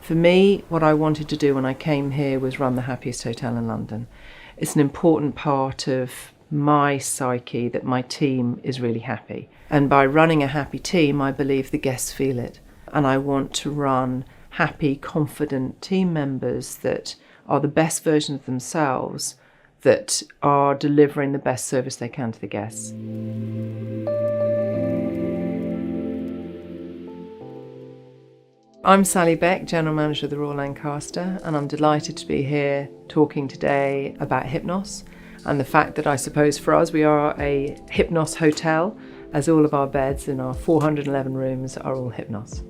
For me, what I wanted to do when I came here was run the happiest hotel in London. It's an important part of my psyche that my team is really happy. And by running a happy team, I believe the guests feel it. And I want to run happy, confident team members that are the best version of themselves, that are delivering the best service they can to the guests. I'm Sally Beck, General Manager of the Royal Lancaster, and I'm delighted to be here talking today about Hypnos and the fact that I suppose for us we are a Hypnos hotel, as all of our beds in our 411 rooms are all Hypnos.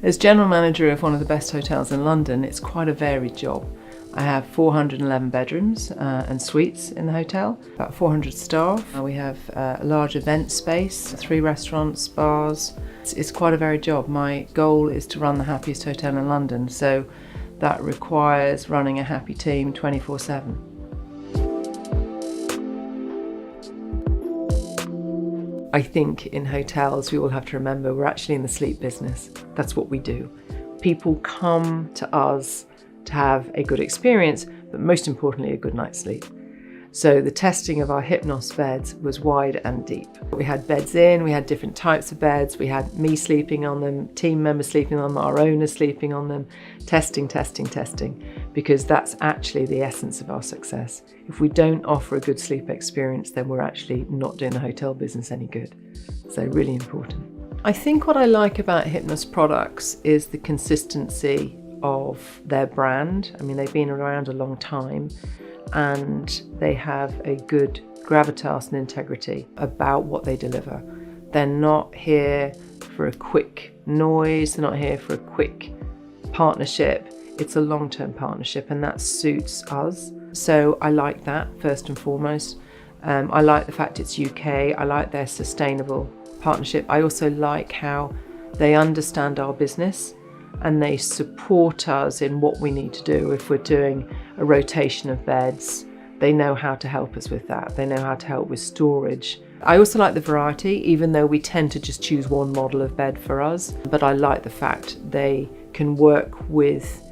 As General Manager of one of the best hotels in London, it's quite a varied job. I have 411 bedrooms and suites in the hotel, about 400 staff. We have a large event space, 3 restaurants, bars. It's quite a varied job. My goal is to run the happiest hotel in London, so that requires running a happy team 24/7. I think in hotels we all have to remember we're actually in the sleep business. That's what we do. People come to us to have a good experience, but most importantly, a good night's sleep. So the testing of our Hypnos beds was wide and deep. We had beds in, we had different types of beds, we had me sleeping on them, team members sleeping on them, our owners sleeping on them, testing, because that's actually the essence of our success. If we don't offer a good sleep experience, then we're actually not doing the hotel business any good. So really important. I think what I like about Hypnos products is the consistency of their brand. I mean, they've been around a long time and they have a good gravitas and integrity about what they deliver. They're not here for a quick noise, they're not here for a quick partnership. It's a long-term partnership and that suits us. So I like that first and foremost. I like the fact it's UK, I like their sustainable partnership. I also like how they understand our business and they support us in what we need to do. If we're doing a rotation of beds, they know how to help us with that. They know how to help with storage. I also like the variety, even though we tend to just choose one model of bed for us. But I like the fact they can work with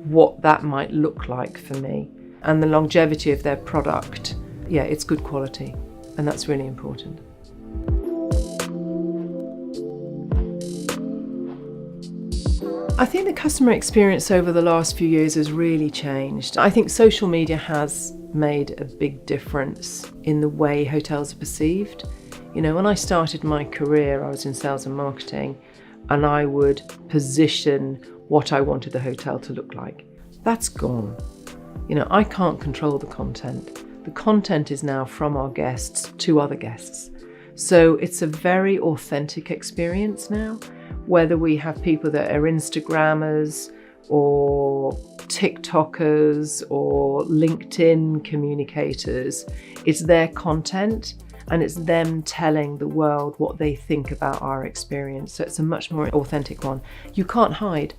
what that might look like for me. And the longevity of their product, yeah, it's good quality. And that's really important. I think the customer experience over the last few years has really changed. I think social media has made a big difference in the way hotels are perceived. You know, when I started my career, I was in sales and marketing, and I would position what I wanted the hotel to look like. That's gone. You know, I can't control the content. The content is now from our guests to other guests. So it's a very authentic experience now. Whether we have people that are Instagrammers or TikTokers or LinkedIn communicators, it's their content and it's them telling the world what they think about our experience. So it's a much more authentic one. You can't hide.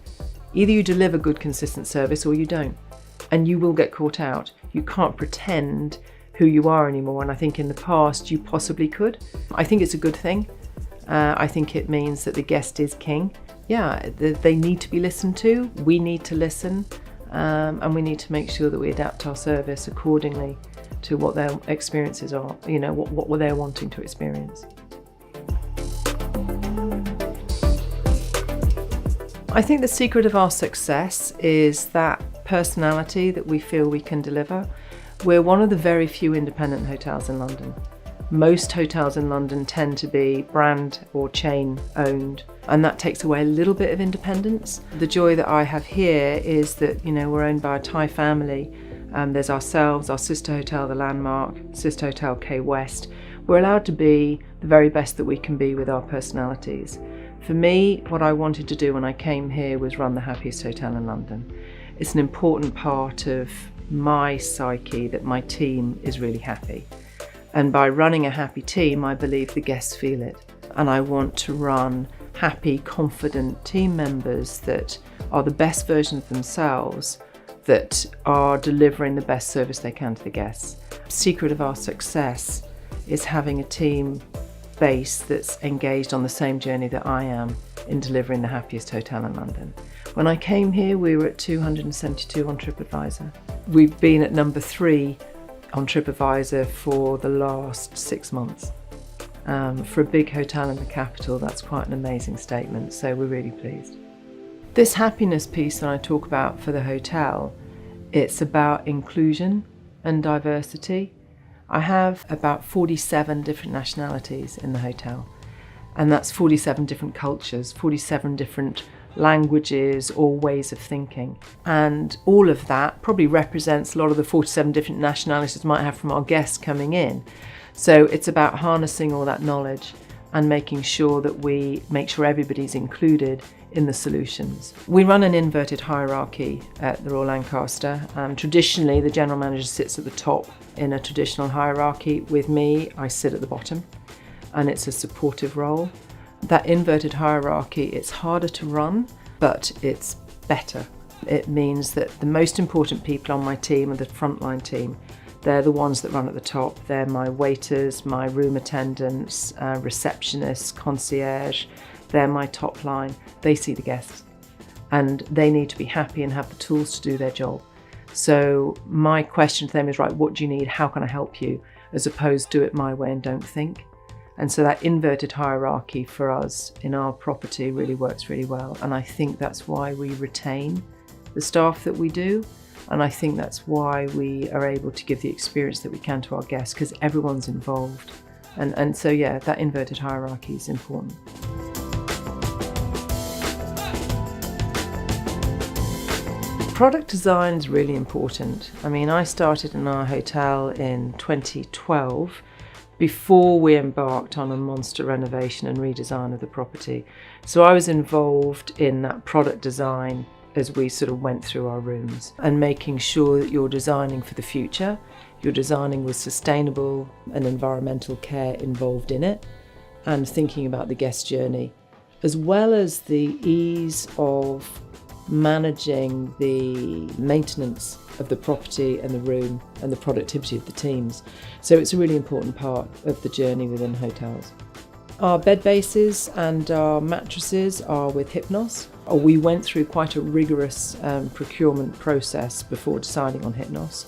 Either you deliver good, consistent service or you don't, and you will get caught out. You can't pretend who you are anymore, and I think in the past you possibly could. I think it's a good thing. I think it means that the guest is king. Yeah, they need to be listened to, we need to listen, and we need to make sure that we adapt our service accordingly to what their experiences are, you know, what they're wanting to experience. I think the secret of our success is that personality that we feel we can deliver. We're one of the very few independent hotels in London. Most hotels in London tend to be brand or chain owned, and that takes away a little bit of independence. The joy that I have here is that, you know, we're owned by a Thai family. There's ourselves, our sister hotel, the Landmark, sister hotel K West. We're allowed to be the very best that we can be with our personalities. For me, what I wanted to do when I came here was run the happiest hotel in London. It's an important part of my psyche that my team is really happy. And by running a happy team, I believe the guests feel it. And I want to run happy, confident team members that are the best version of themselves, that are delivering the best service they can to the guests. The secret of our success is having a team base that's engaged on the same journey that I am in delivering the happiest hotel in London. When I came here, we were at 272 on TripAdvisor. We've been at number 3 on TripAdvisor for the last 6 months. For a big hotel in the capital, that's quite an amazing statement, so we're really pleased. This happiness piece that I talk about for the hotel, it's about inclusion and diversity. I have about 47 different nationalities in the hotel, and that's 47 different cultures, 47 different languages or ways of thinking. And all of that probably represents a lot of the 47 different nationalities we might have from our guests coming in. So it's about harnessing all that knowledge and making sure that we make sure everybody's included in the solutions. We run an inverted hierarchy at the Royal Lancaster. Traditionally, the General Manager sits at the top in a traditional hierarchy. With me, I sit at the bottom, and it's a supportive role. That inverted hierarchy, it's harder to run, but it's better. It means that the most important people on my team are the frontline team. They're the ones that run at the top. They're my waiters, my room attendants, receptionists, concierge. They're my top line. They see the guests, and they need to be happy and have the tools to do their job. So my question to them is, right, what do you need? How can I help you? As opposed to do it my way and don't think. And so that inverted hierarchy for us in our property really works really well. And I think that's why we retain the staff that we do. And I think that's why we are able to give the experience that we can to our guests, because everyone's involved. And so, yeah, that inverted hierarchy is important. Product design is really important. I mean, I started in our hotel in 2012 before we embarked on a monster renovation and redesign of the property. So I was involved in that product design as we sort of went through our rooms and making sure that you're designing for the future, you're designing with sustainable and environmental care involved in it, and thinking about the guest journey, as well as the ease of managing the maintenance of the property and the room and the productivity of the teams. So it's a really important part of the journey within hotels. Our bed bases and our mattresses are with Hypnos. We went through quite a rigorous procurement process before deciding on Hypnos.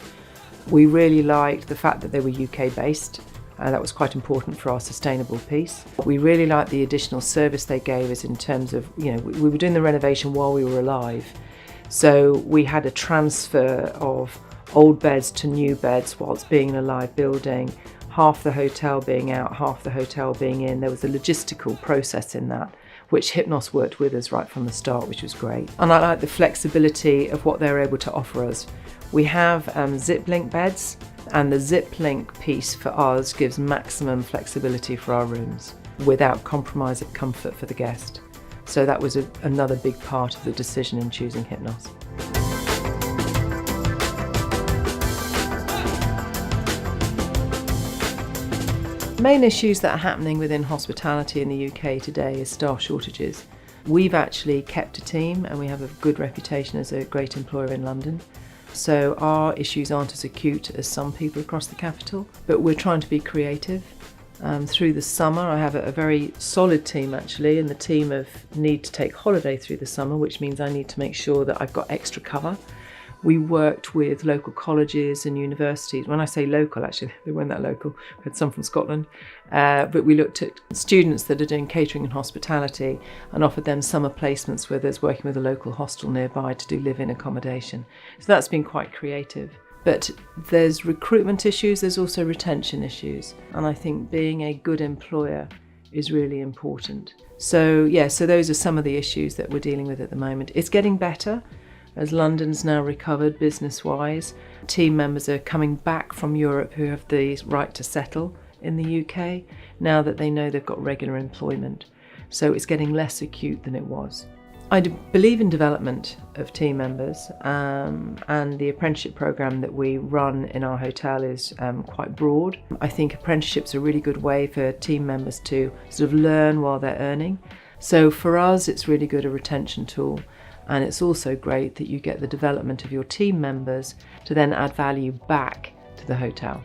We really liked the fact that they were UK based. That was quite important for our sustainable piece. We really liked the additional service they gave us in terms of, we were doing the renovation while we were alive. So we had a transfer of old beds to new beds whilst being in a live building, half the hotel being out, half the hotel being in. There was a logistical process in that, which Hypnos worked with us right from the start, which was great. And I like the flexibility of what they're able to offer us. We have zip link beds, and the zip link piece for us gives maximum flexibility for our rooms without compromise of comfort for the guest. So that was another big part of the decision in choosing Hypnos. Main issues that are happening within hospitality in the UK today is staff shortages. We've actually kept a team, and we have a good reputation as a great employer in London. So our issues aren't as acute as some people across the capital, but we're trying to be creative. Through the summer, I have a very solid team actually, and the team need to take holiday through the summer, which means I need to make sure that I've got extra cover. We worked with local colleges and universities. When I say local, actually, they weren't that local. We had some from Scotland. But we looked at students that are doing catering and hospitality and offered them summer placements where there's working with a local hostel nearby to do live-in accommodation. So that's been quite creative. But there's recruitment issues, there's also retention issues. And I think being a good employer is really important. So those are some of the issues that we're dealing with at the moment. It's getting better. As London's now recovered business-wise, team members are coming back from Europe who have the right to settle in the UK now that they know they've got regular employment. So it's getting less acute than it was. I believe in development of team members, and the apprenticeship programme that we run in our hotel is quite broad. I think apprenticeships are a really good way for team members to sort of learn while they're earning. So for us, it's really good a retention tool. And it's also great that you get the development of your team members to then add value back to the hotel.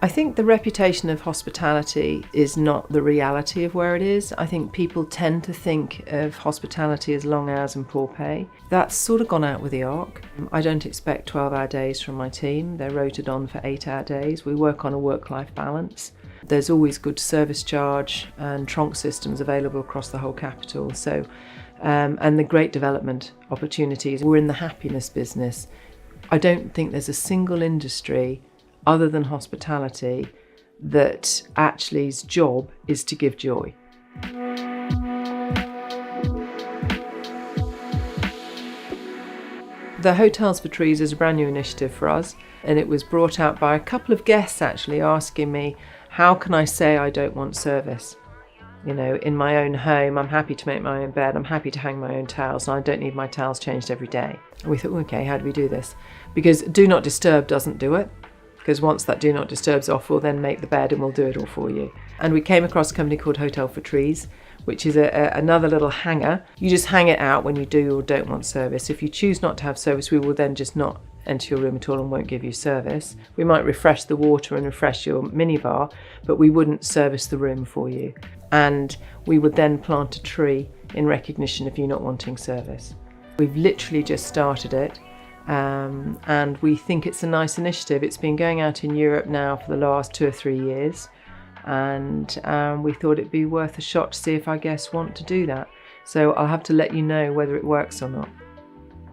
I think the reputation of hospitality is not the reality of where it is. I think people tend to think of hospitality as long hours and poor pay. That's sort of gone out with the arc. I don't expect 12-hour days from my team. They're rotated on for 8-hour days. We work on a work-life balance. There's always good service charge and trunk systems available across the whole capital. So, and the great development opportunities. We're in the happiness business. I don't think there's a single industry other than hospitality that actually's job is to give joy. The Hotels for Trees is a brand new initiative for us, and it was brought out by a couple of guests actually asking me, how can I say I don't want service? You know, in my own home, I'm happy to make my own bed, I'm happy to hang my own towels, and I don't need my towels changed every day. And we thought, okay, how do we do this? Because Do Not Disturb doesn't do it. Because once that Do Not Disturb's off, we'll then make the bed and we'll do it all for you. And we came across a company called Hotel for Trees, which is another little hanger. You just hang it out when you do or don't want service. If you choose not to have service, we will then just not enter your room at all and won't give you service. We might refresh the water and refresh your minibar, but we wouldn't service the room for you. And we would then plant a tree in recognition of you not wanting service. We've literally just started it. And we think it's a nice initiative. It's been going out in Europe now for the last 2 or 3 years, and we thought it'd be worth a shot to see if our guests want to do that. So I'll have to let you know whether it works or not.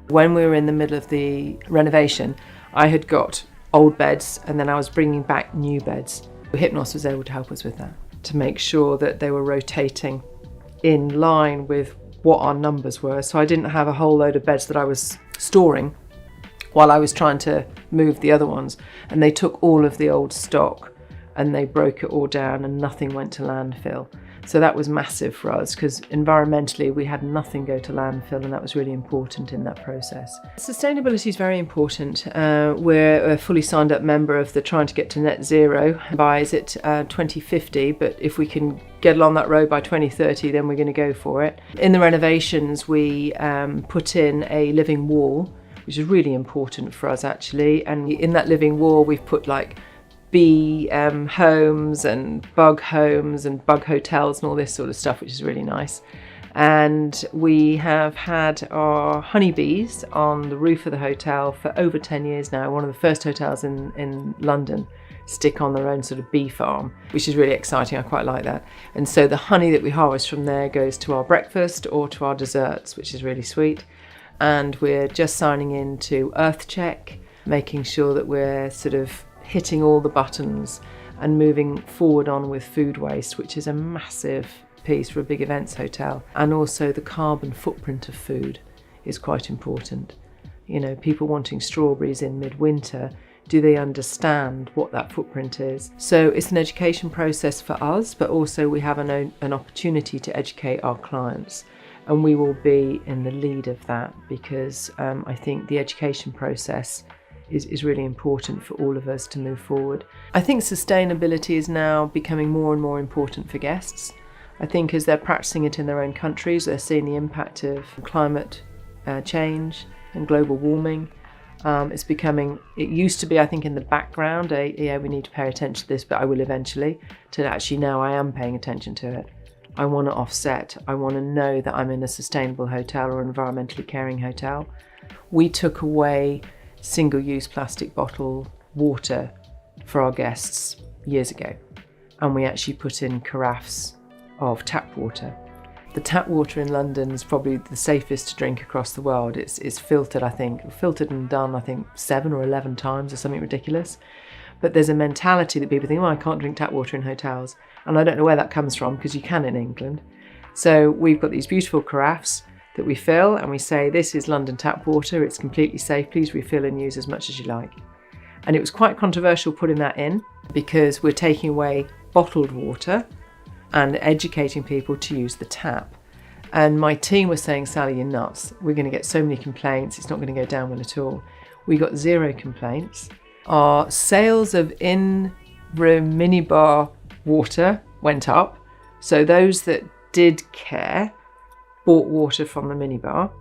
When we were in the middle of the renovation, I had got old beds and then I was bringing back new beds. Hypnos was able to help us with that, to make sure that they were rotating in line with what our numbers were. So I didn't have a whole load of beds that I was storing while I was trying to move the other ones, and they took all of the old stock and they broke it all down and nothing went to landfill. So that was massive for us, because environmentally we had nothing go to landfill, and that was really important in that process. Sustainability is very important. We're a fully signed up member of the Trying to Get to Net Zero by 2050, but if we can get along that road by 2030, then we're going to go for it. In the renovations, we put in a living wall, which is really important for us actually. And in that living wall, we've put like bee homes and bug hotels and all this sort of stuff, which is really nice. And we have had our honeybees on the roof of the hotel for over 10 years now. One of the first hotels in London stick on their own sort of bee farm, which is really exciting. I quite like that. And so the honey that we harvest from there goes to our breakfast or to our desserts, which is really sweet. And we're just signing into EarthCheck, making sure that we're sort of hitting all the buttons and moving forward on with food waste, which is a massive piece for a big events hotel. And also the carbon footprint of food is quite important. You know, people wanting strawberries in midwinter, do they understand what that footprint is? So it's an education process for us, but also we have an opportunity to educate our clients. And we will be in the lead of that, because I think the education process is really important for all of us to move forward. I think sustainability is now becoming more and more important for guests. I think as they're practicing it in their own countries, they're seeing the impact of climate change and global warming. It's becoming, it used to be, I think, in the background, yeah, we need to pay attention to this, but I will eventually, to actually now I am paying attention to it. I want to offset. I want to know that I'm in a sustainable hotel or environmentally caring hotel. We took away single-use plastic bottle water for our guests years ago, and we actually put in carafes of tap water. The tap water in London is probably the safest to drink across the world. It's filtered, I think, filtered and done, I think, 7 or 11 times or something ridiculous. But there's a mentality that people think, oh, I can't drink tap water in hotels. And I don't know where that comes from, because you can in England. So we've got these beautiful carafes that we fill and we say, this is London tap water, it's completely safe, please refill and use as much as you like. And it was quite controversial putting that in, because we're taking away bottled water and educating people to use the tap. And my team was saying, Sally, you're nuts. We're going to get so many complaints, it's not going to go down well at all. We got 0 complaints. Our sales of in-room minibar water went up. So those that did care bought water from the minibar.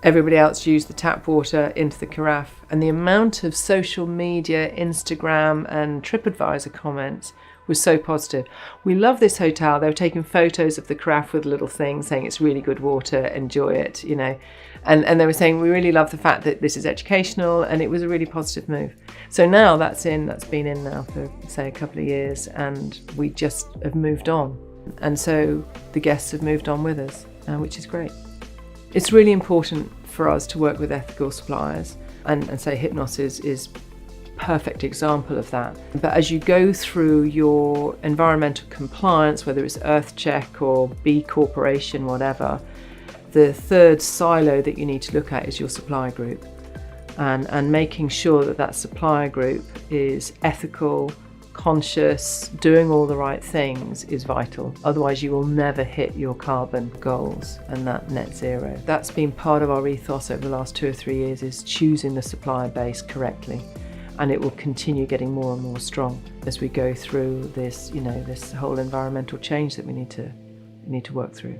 Everybody else used the tap water into the carafe, and the amount of social media, Instagram and TripAdvisor comments was so positive. We love this hotel. They were taking photos of the carafe with a little thing saying it's really good water, enjoy it, you know. And they were saying we really love the fact that this is educational, and it was a really positive move. So now that's been in now for, say, a couple of years, and we just have moved on. And so the guests have moved on with us, which is great. It's really important for us to work with ethical suppliers, and say Hypnos is perfect example of that. But as you go through your environmental compliance, whether it's EarthCheck or B Corporation, whatever, the third silo that you need to look at is your supplier group, and making sure that that supplier group is ethical, conscious, doing all the right things is vital. Otherwise you will never hit your carbon goals and that net zero. That's been part of our ethos over the last 2 or 3 years, is choosing the supplier base correctly. And it will continue getting more and more strong as we go through this, you know, this whole environmental change that we need to work through.